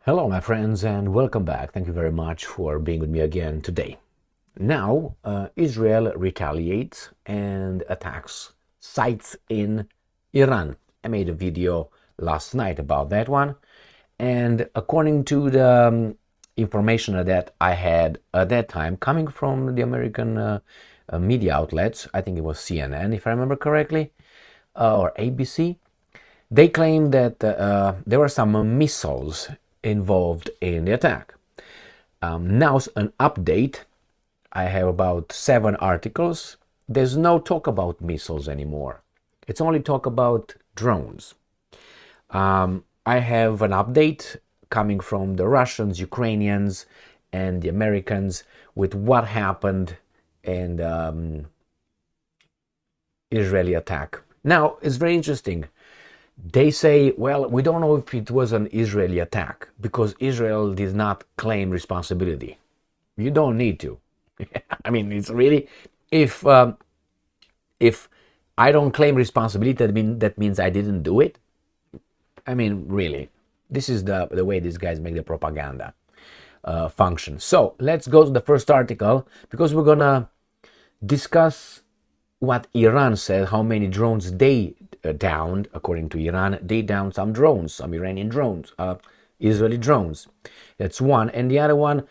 Hello, my friends, and welcome back. Thank you very much for being with me again today. Now, Israel retaliates and attacks sites in Iran. I made a video last night about that one, and according to the information that I had at that time, coming from the American media outlets, I think it was CNN, if I remember correctly, or ABC, they claim that there were some missiles involved in the attack. Now, an update. I have about 7 articles. There's no talk about missiles anymore. It's only talk about drones. I have an update coming from the Russians, Ukrainians, and the Americans with what happened in the Israeli attack. Now, it's very interesting. They say, well, we don't know if it was an Israeli attack because Israel did not claim responsibility. You don't need to. I mean, it's really, if I don't claim responsibility, that means I didn't do it. I mean, really, this is the way these guys make the propaganda function. So let's go to the first article because we're gonna discuss what Iran said, how many drones they downed. According to Iran, they downed some drones, some Iranian drones, Israeli drones. That's one. And the other one,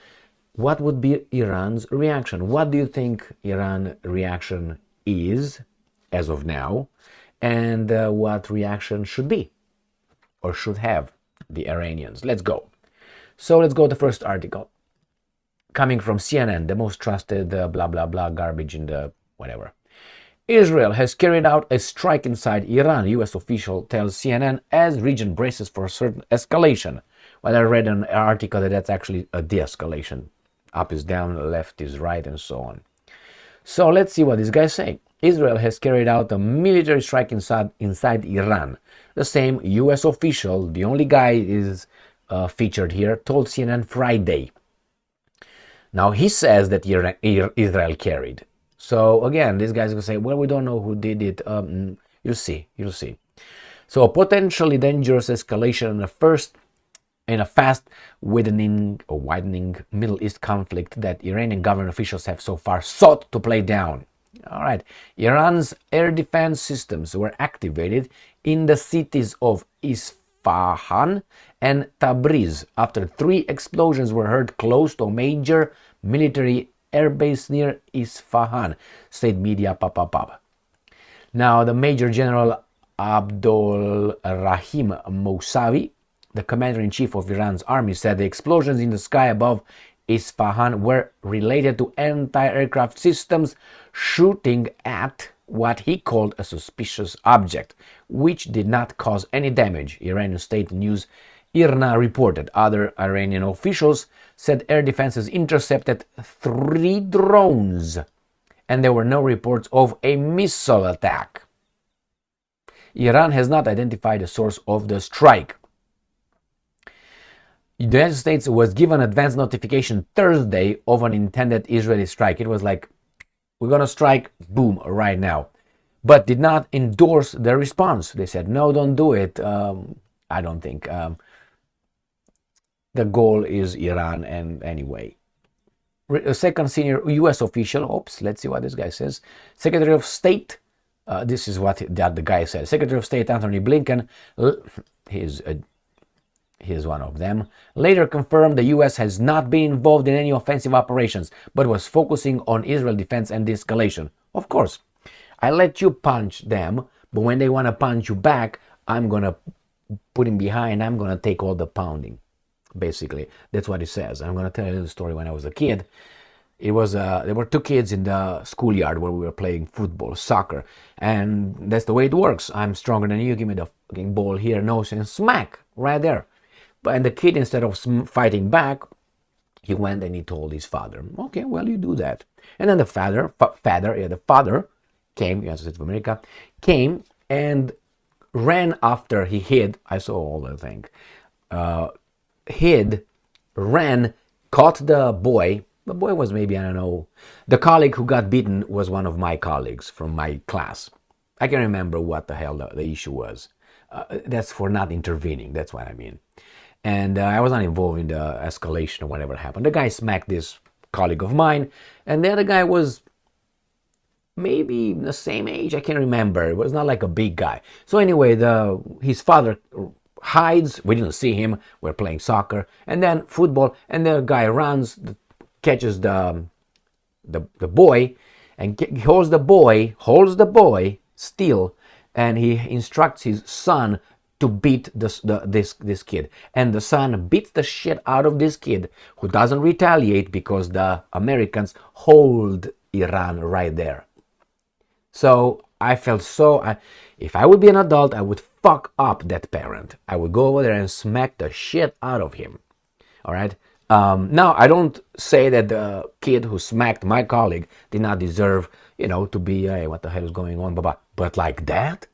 what would be Iran's reaction? What do you think Iran's reaction is as of now? And what reaction should be or should have the Iranians? Let's go. So let's go to the first article. Coming from CNN, the most trusted blah, blah, blah, garbage in the whatever. Israel has carried out a strike inside Iran, U.S. official tells CNN, as region braces for a certain escalation. Well, I read an article that's actually a de-escalation. Up is down, left is right, and so on. So let's see what this guy saying. Israel has carried out a military strike inside Iran. The same U.S. official, the only guy is featured here, told CNN Friday. Now he says that Israel carried. So again, these guys will say, well, we don't know who did it. You'll see. So a potentially dangerous escalation in a fast widening Middle East conflict that Iranian government officials have so far sought to play down. All right. Iran's air defense systems were activated in the cities of Isfahan and Tabriz after 3 explosions were heard close to a major military airbase near Isfahan, state media Papapab. Now, the Major General Abdul Rahim Mousavi, the commander-in-chief of Iran's army, said the explosions in the sky above Isfahan were related to anti-aircraft systems shooting at what he called a suspicious object, which did not cause any damage, Iranian state news IRNA reported. Other Iranian officials said air defenses intercepted 3 drones, and there were no reports of a missile attack. Iran has not identified the source of the strike. The United States was given advance notification Thursday of an intended Israeli strike. It was like, we're going to strike, boom, right now. But did not endorse the response. They said, no, don't do it. I don't think. The goal is Iran, and anyway. A second senior U.S. official, let's see what this guy says. Secretary of State, this is what the guy said. Secretary of State Anthony Blinken, he's one of them, later confirmed the U.S. has not been involved in any offensive operations, but was focusing on Israel defense and de-escalation. Of course, I let you punch them, but when they want to punch you back, I'm going to put him behind, I'm going to take all the pounding. Basically, that's what he says. I'm going to tell you a little story. When I was a kid, there were 2 kids in the schoolyard where we were playing football, soccer, and that's the way it works. I'm stronger than you. Give me the fucking ball here, nose, and smack right there. And the kid, instead of fighting back, he went and he told his father, "Okay, well, you do that." And then the father came. Yes, it's from America. Came and ran after he hid. I saw all the thing. Ran, caught the boy. The boy was maybe, I don't know. The colleague who got beaten was one of my colleagues from my class. I can't remember what the hell the issue was. That's for not intervening. That's what I mean. and I was not involved in the escalation or whatever happened. The guy smacked this colleague of mine, and the other guy was maybe the same age, I can't remember. It was not like a big guy. So anyway, his father hides. We didn't see him. We're playing soccer, and then football, and the guy runs, catches the boy, and holds the boy still, and he instructs his son to beat this kid, and the son beats the shit out of this kid, who doesn't retaliate because the Americans hold Iran right there. So I felt if I would be an adult, I would fuck up that parent. I would go over there and smack the shit out of him. All right. Now, I don't say that the kid who smacked my colleague did not deserve, to be, hey, what the hell is going on, blah. But like that,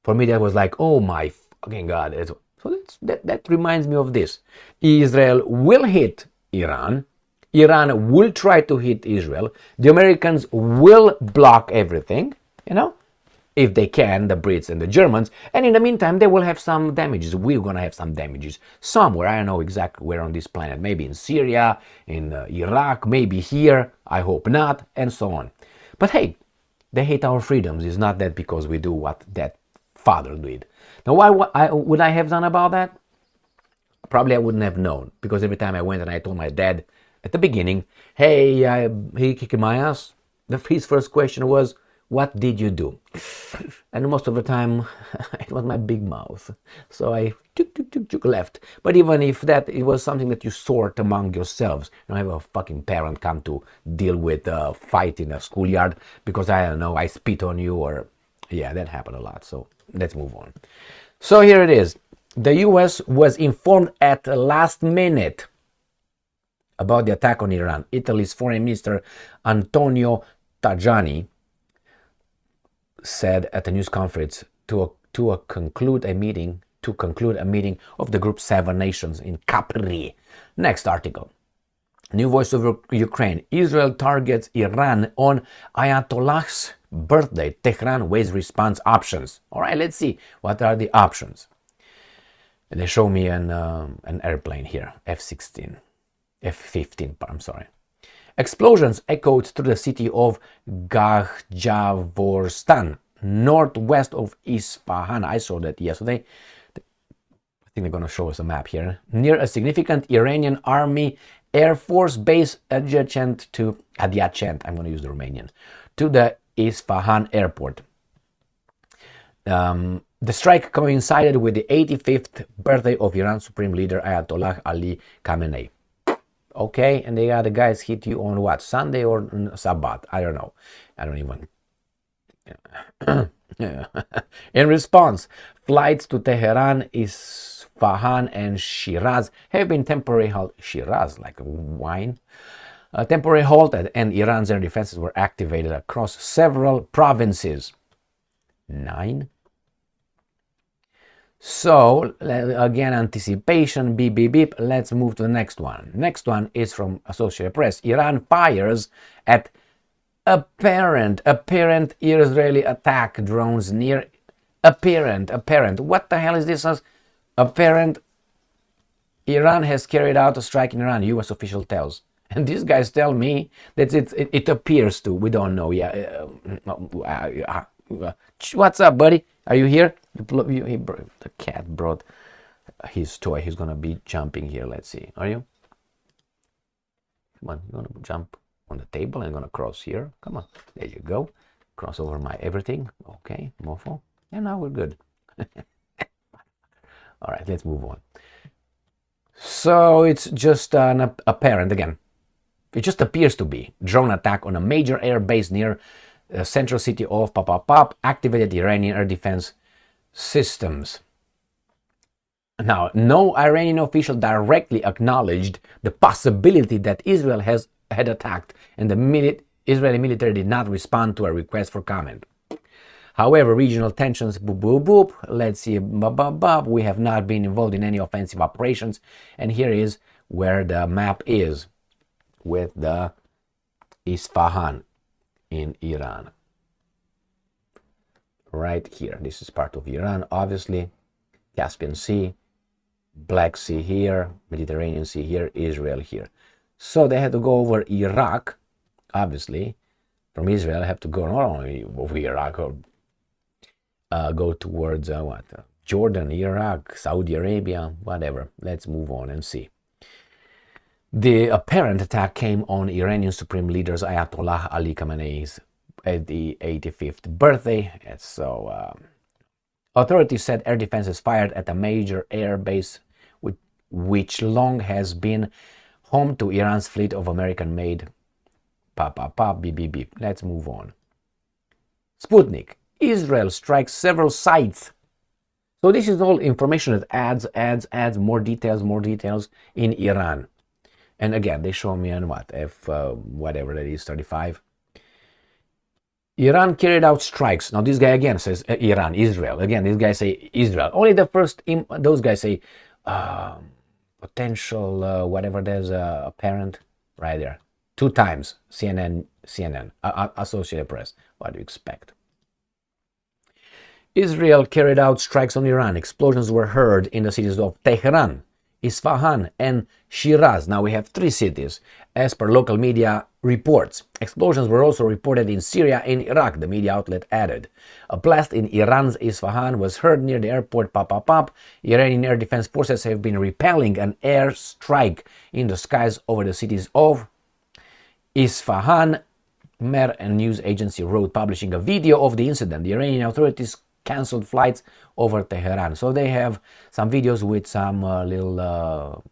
for me, that was like, oh my fucking God. So that reminds me of this. Israel will hit Iran. Iran will try to hit Israel. The Americans will block everything, if they can, the Brits and the Germans. And in the meantime, they will have some damages. We're going to have some damages somewhere. I don't know exactly where on this planet. Maybe in Syria, in Iraq, maybe here. I hope not, and so on. But hey, they hate our freedoms. It's not that because we do what that father did. Now, would I have done about that? Probably I wouldn't have known, because every time I went and I told my dad at the beginning, hey, he kicked my ass, his first question was, what did you do? And most of the time, it was my big mouth. So I left. But even if it was something that you sort among yourselves. You don't have a fucking parent come to deal with a fight in a schoolyard because, I don't know, I spit on you or... Yeah, that happened a lot. So let's move on. So here it is. The U.S. was informed at the last minute about the attack on Iran. Italy's Foreign Minister Antonio Tajani said at a news conference to conclude a meeting of the group 7 nations in Capri. Next article. New Voice of Ukraine. Israel targets Iran on Ayatollah's birthday. Tehran weighs response options. All right, let's see. What are the options? And they show me an airplane here, F-15, I'm sorry. Explosions echoed through the city of Gajavorstan, northwest of Isfahan. I saw that yesterday. I think they're going to show us a map here. Near a significant Iranian Army Air Force base adjacent, I'm going to use the Romanian, to the Isfahan airport. The strike coincided with the 85th birthday of Iran's Supreme Leader Ayatollah Ali Khamenei. Okay, and the other guys hit you on what? Sunday or Sabbath? I don't know. I don't even... In response, flights to Tehran, Isfahan, and Shiraz have been temporarily halted. Shiraz, like a wine? Temporarily halted, and Iran's air defenses were activated across several provinces. 9? So, again, anticipation, beep, beep, beep. Let's move to the next one. Next one is from Associated Press. Iran fires at apparent Israeli attack drones near apparent. What the hell is this? Apparent Iran has carried out a strike in Iran, U.S. official tells. And these guys tell me that it appears to. We don't know. Yeah. What's up, buddy? Are you here? The cat brought his toy. He's gonna be jumping here. Let's see. Are you? Come on. You're gonna jump on the table and gonna cross here. Come on. There you go. Cross over my everything. Okay, mofo. And now we're good. All right, let's move on. So it's just an apparent again. It just appears to be drone attack on a major air base near the central city of activated Iranian air defense systems. Now, no Iranian official directly acknowledged the possibility that Israel had attacked, and the Israeli military did not respond to a request for comment. However, regional tensions, boop, boop, boop, let's see, we have not been involved in any offensive operations, and here is where the map is with the Isfahan in Iran. Right here. This is part of Iran, obviously. Caspian Sea. Black Sea here, Mediterranean Sea here, Israel here. So they had to go over Iraq, obviously. From Israel, have to go not only over Iraq or go towards Jordan, Iraq, Saudi Arabia, whatever. Let's move on and see. The apparent attack came on Iranian Supreme Leader Ayatollah Ali Khamenei's at the 85th birthday. So authorities said air defenses fired at a major air base which long has been home to Iran's fleet of American-made beep, beep, beep. Let's move on. Sputnik. Israel strikes several sites. So this is all information that adds more details in Iran. And again, they show me on what? Whatever that is, 35. Iran carried out strikes. Now this guy again says Iran, Israel. Again, these guys say Israel. Only the first, those guys say potential, whatever there's apparent, right there. 2 times, CNN, Associated Press. What do you expect? Israel carried out strikes on Iran. Explosions were heard in the cities of Tehran, Isfahan, and Shiraz. Now we have 3 cities, as per local media reports. Explosions were also reported in Syria and Iraq, the media outlet added. A blast in Iran's Isfahan was heard near the airport Iranian air defense forces have been repelling an air strike in the skies over the cities of Isfahan. Mer, a news agency, wrote, publishing a video of the incident. The Iranian authorities cancelled flights over Tehran. So they have some videos with some little,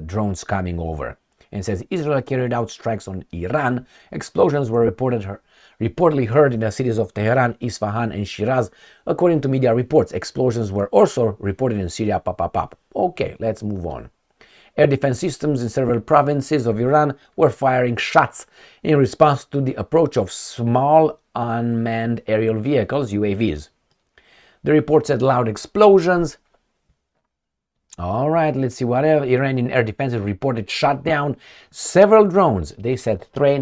drones coming over. And it says Israel carried out strikes on Iran. Explosions were reportedly heard in the cities of Tehran, Isfahan, and Shiraz. According to media reports, explosions were also reported in Syria. Okay, let's move on. Air defense systems in several provinces of Iran were firing shots in response to the approach of small unmanned aerial vehicles, UAVs. The report said loud explosions. All right, let's see what else. Iranian air defenses reported shot down several drones. They said 3,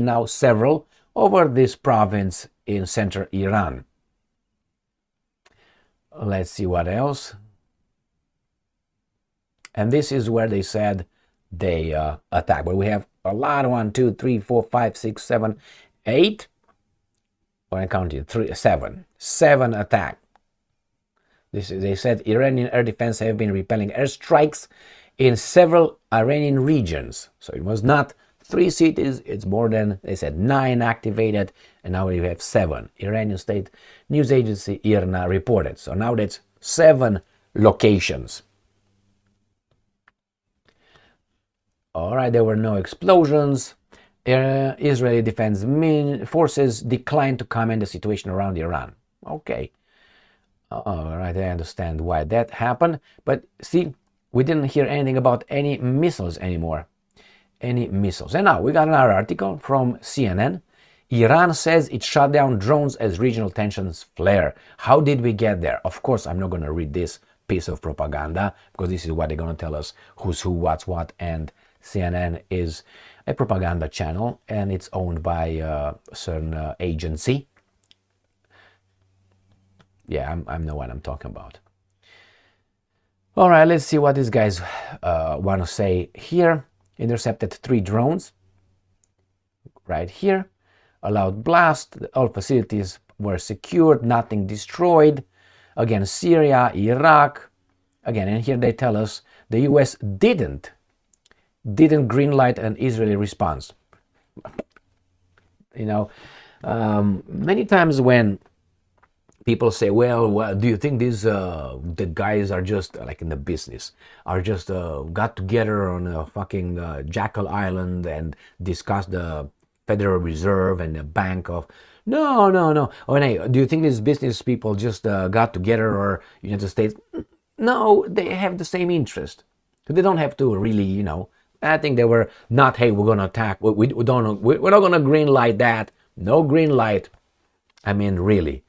now several, over this province in central Iran. Let's see what else. And this is where they said they attacked. But we have a lot. 1, 2, 3, 4, 5, 6, 7, 8. When I counted 7 attack. They said Iranian air defense have been repelling airstrikes in several Iranian regions. So it was not 3 cities, it's more than, they said 9 activated, and now we have 7. Iranian state news agency IRNA reported. So now that's 7 locations. All right, there were no explosions. Israeli defense forces declined to comment the situation around Iran. Okay. All right, I understand why that happened. But see, we didn't hear anything about any missiles anymore. Any missiles. And now we got another article from CNN. Iran says it shot down drones as regional tensions flare. How did we get there? Of course, I'm not going to read this piece of propaganda because this is what they're going to tell us who's who, what's what, and CNN is a propaganda channel and it's owned by a certain agency. Yeah, I know what I'm talking about. All right, let's see what these guys want to say here. Intercepted 3 drones right here. Allowed blast. All facilities were secured, nothing destroyed. Again, Syria, Iraq. Again, and here they tell us the US didn't greenlight an Israeli response. You know, many times when people say, well, do you think these the guys are just like in the business, are just got together on a fucking Jackal Island and discussed the Federal Reserve and the Bank of... No. Oh, no. Do you think these business people just got together or United States? No, they have the same interest. So they don't have to really, you know... I think they were not, hey, we're going to attack. We're not going to green light that. No green light. I mean, really.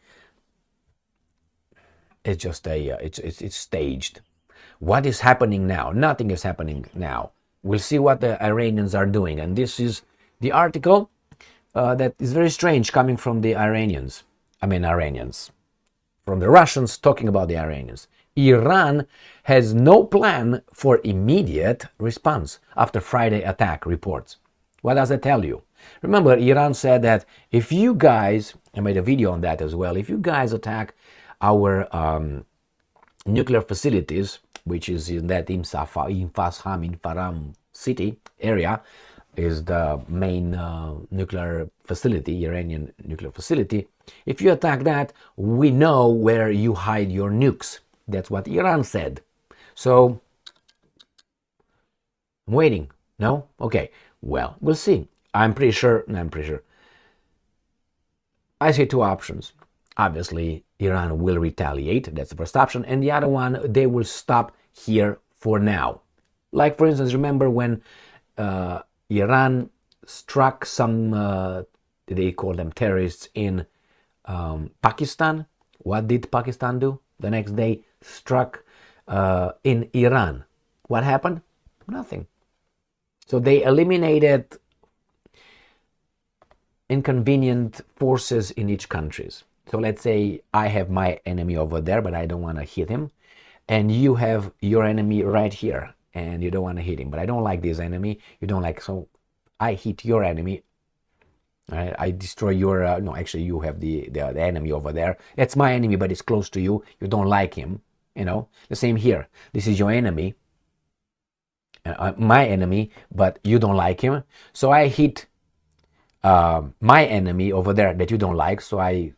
It's just it's staged. What is happening now? Nothing is happening now. We'll see what the Iranians are doing. And this is the article that is very strange coming from the Iranians. From the Russians talking about the Iranians. Iran has no plan for immediate response after Friday attack, reports. What does it tell you? Remember, Iran said that if you guys, I made a video on that as well, if you guys attack our nuclear facilities, which is in that Faram city area, is the main nuclear facility, Iranian nuclear facility. If you attack that, we know where you hide your nukes. That's what Iran said. So, I'm waiting. No? Okay. Well, we'll see. I'm pretty sure. I see two options. Obviously, Iran will retaliate. That's the first option. And the other one, they will stop here for now. Like, for instance, remember when Iran struck some, they call them terrorists in Pakistan? What did Pakistan do? The next day, struck in Iran. What happened? Nothing. So they eliminated inconvenient forces in each country. So let's say I have my enemy over there, but I don't want to hit him. And you have your enemy right here, and you don't want to hit him. But I don't like this enemy. You don't like, so I hit your enemy. I destroy your, no, actually you have the enemy over there. That's my enemy, but it's close to you. You don't like him, you know. The same here. This is your enemy. My enemy, but you don't like him. So I hit my enemy over there that you don't like, so I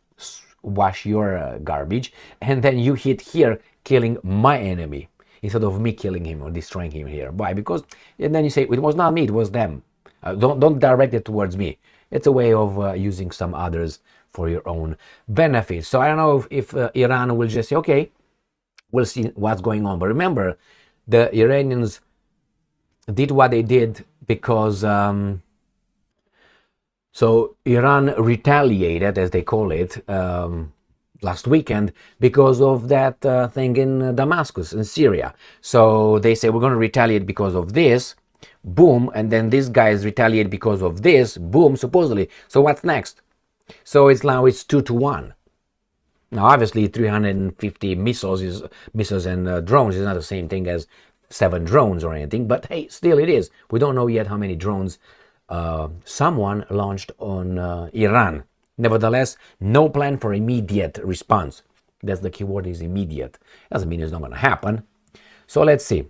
wash your garbage, and then you hit here, killing my enemy instead of me killing him or destroying him here. Why? Because, and then you say, it was not me, it was them. Don't direct it towards me. It's a way of using some others for your own benefit. So I don't know if Iran will just say, okay, we'll see what's going on. But remember, the Iranians did what they did because so Iran retaliated, as they call it, last weekend because of that thing in Damascus, in Syria. So they say, we're going to retaliate because of this, boom, and then these guys retaliate because of this, boom, supposedly. So what's next? So it's 2-1. Now, obviously, 350 missiles and drones is not the same thing as 7 drones or anything, but hey, still it is. We don't know yet how many drones someone launched on Iran. Nevertheless, no plan for immediate response. That's the keyword, is immediate. Doesn't mean it's not going to happen. So let's see.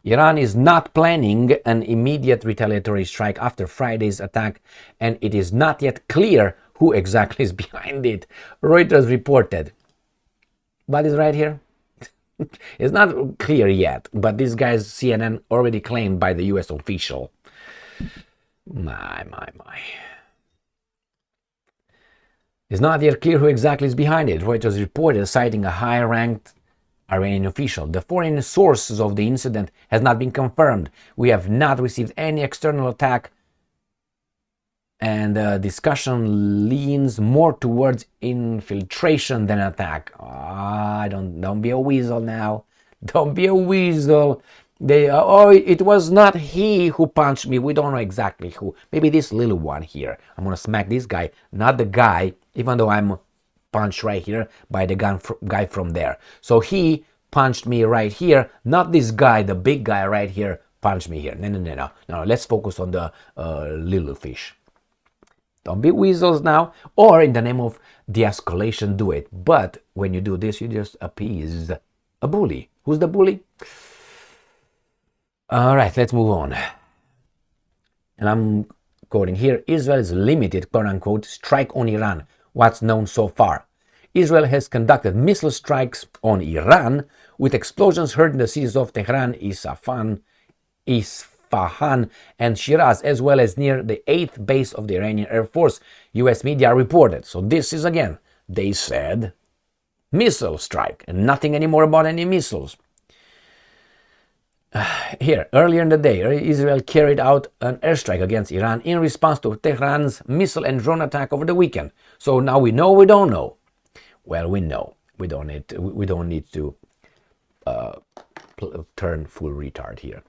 Iran is not planning an immediate retaliatory strike after Friday's attack, and it is not yet clear who exactly is behind it, Reuters reported. What is right here? It's not clear yet, but these guys, CNN, already claimed by the US official. My. It's not yet clear who exactly is behind it, Reuters reported, citing a high-ranked Iranian official. The foreign sources of the incident has not been confirmed. We have not received any external attack, and discussion leans more towards infiltration than attack. Don't be a weasel now. Don't be a weasel. It was not he who punched me. We don't know exactly who. Maybe this little one here. I'm gonna smack this guy, not the guy, even though I'm punched right here by the guy from there. So he punched me right here, not this guy, the big guy right here punched me here. No. Let's focus on the little fish. Don't be weasels now, or in the name of de-escalation, do it. But when you do this, you just appease a bully. Who's the bully? All right, let's move on. And I'm quoting here, Israel's limited, quote-unquote, strike on Iran, what's known so far. Israel has conducted missile strikes on Iran, with explosions heard in the cities of Tehran, Isfahan, and Shiraz, as well as near the 8th base of the Iranian Air Force, US media reported. So this is, again, they said missile strike, and nothing anymore about any missiles. Here, earlier in the day, Israel carried out an airstrike against Iran in response to Tehran's missile and drone attack over the weekend. So now we know, we don't know. Well, we know. We don't need to turn full retard here.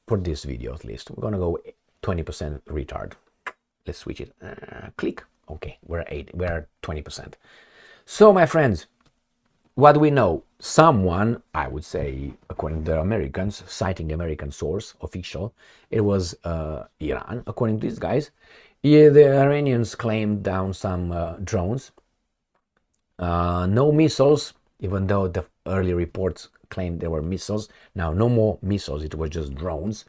For this video, at least. We're going to go 20% retard. Let's switch it. Click. Okay, we're 20%. So, my friends, what we know, someone, I would say, according to the Americans, citing the American source, official, it was Iran, according to these guys. Yeah, the Iranians claimed down some drones, no missiles, even though the early reports claimed there were missiles. Now, no more missiles, it was just drones.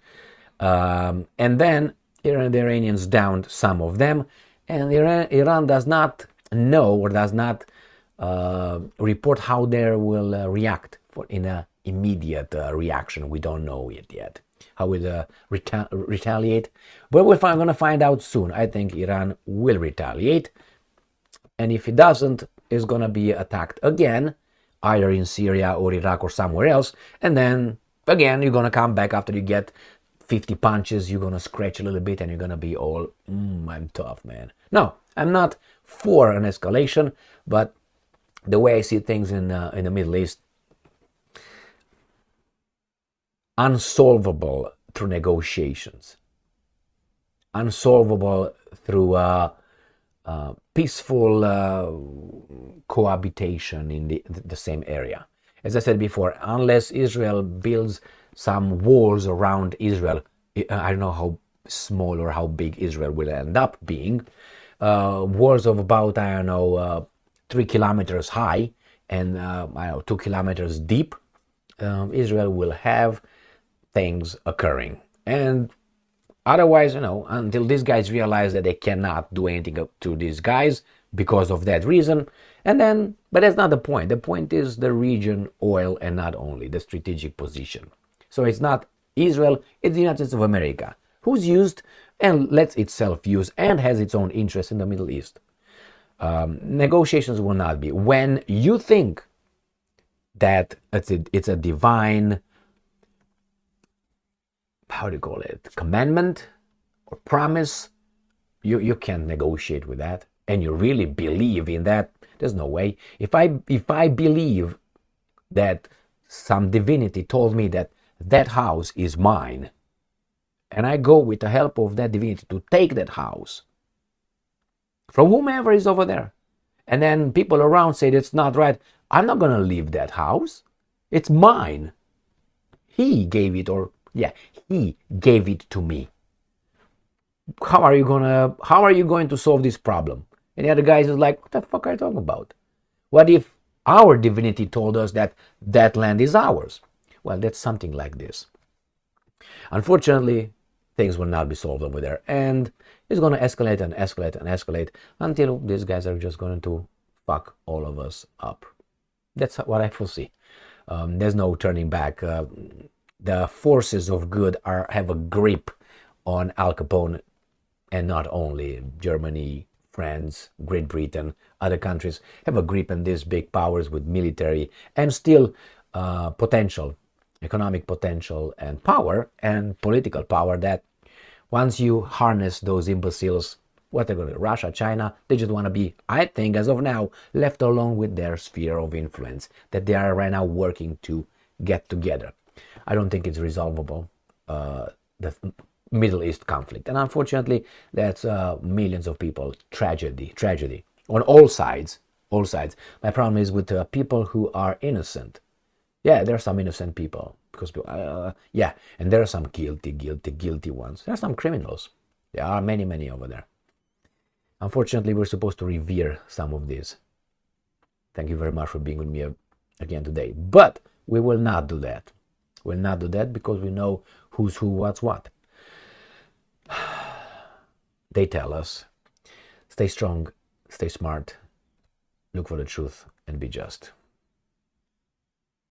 And then the Iranians downed some of them, and Iran does not know or does not report how they will react in an immediate reaction. We don't know it yet. How will retaliate? But we're going to find out soon. I think Iran will retaliate. And if it doesn't, it's going to be attacked again, either in Syria or Iraq or somewhere else. And then, again, you're going to come back after you get 50 punches. You're going to scratch a little bit and you're going to be all, I'm tough, man. No, I'm not for an escalation, but the way I see things in the Middle East, unsolvable through negotiations, unsolvable through peaceful cohabitation in the same area. As I said before, unless Israel builds some walls around Israel, I don't know how small or how big Israel will end up being, walls of about, 3 kilometers high and 2 kilometers deep, Israel will have things occurring. And otherwise, until these guys realize that they cannot do anything to these guys because of that reason, but that's not the point. The point is the region, oil, and not only the strategic position. So it's not Israel, it's the United States of America, who's used and lets itself use and has its own interest in the Middle East. Negotiations will not be. When you think that it's a divine, how do you call it, commandment or promise, you can't negotiate with that, and you really believe in that, there's no way. If I believe that some divinity told me that house is mine, and I go with the help of that divinity to take that house from whomever is over there, and then people around say that's not right, I'm not going to leave that house. It's mine. He gave it, he gave it to me. How are you going to solve this problem? And the other guy is like, what the fuck are you talking about? What if our divinity told us that land is ours? Well, that's something like this. Unfortunately, things will not be solved over there, and it's going to escalate and escalate and escalate until these guys are just going to fuck all of us up. That's what I foresee. There's no turning back. The forces of good have a grip on Al Capone, and not only Germany, France, Great Britain, other countries have a grip on these big powers with military and still potential, economic potential and power and political power, that once you harness those imbeciles, what they're going to do, Russia, China, they just want to be, I think, as of now, left alone with their sphere of influence that they are right now working to get together. I don't think it's resolvable, the Middle East conflict. And unfortunately, that's millions of people, tragedy on all sides. My problem is with people who are innocent. Yeah, there are some innocent people, because and there are some guilty ones. There are some criminals. There are many over there. Unfortunately, we're supposed to revere some of these. Thank you very much for being with me again today. But we will not do that. We'll not do that because we know who's who, what's what. They tell us, stay strong, stay smart, look for the truth, and be just.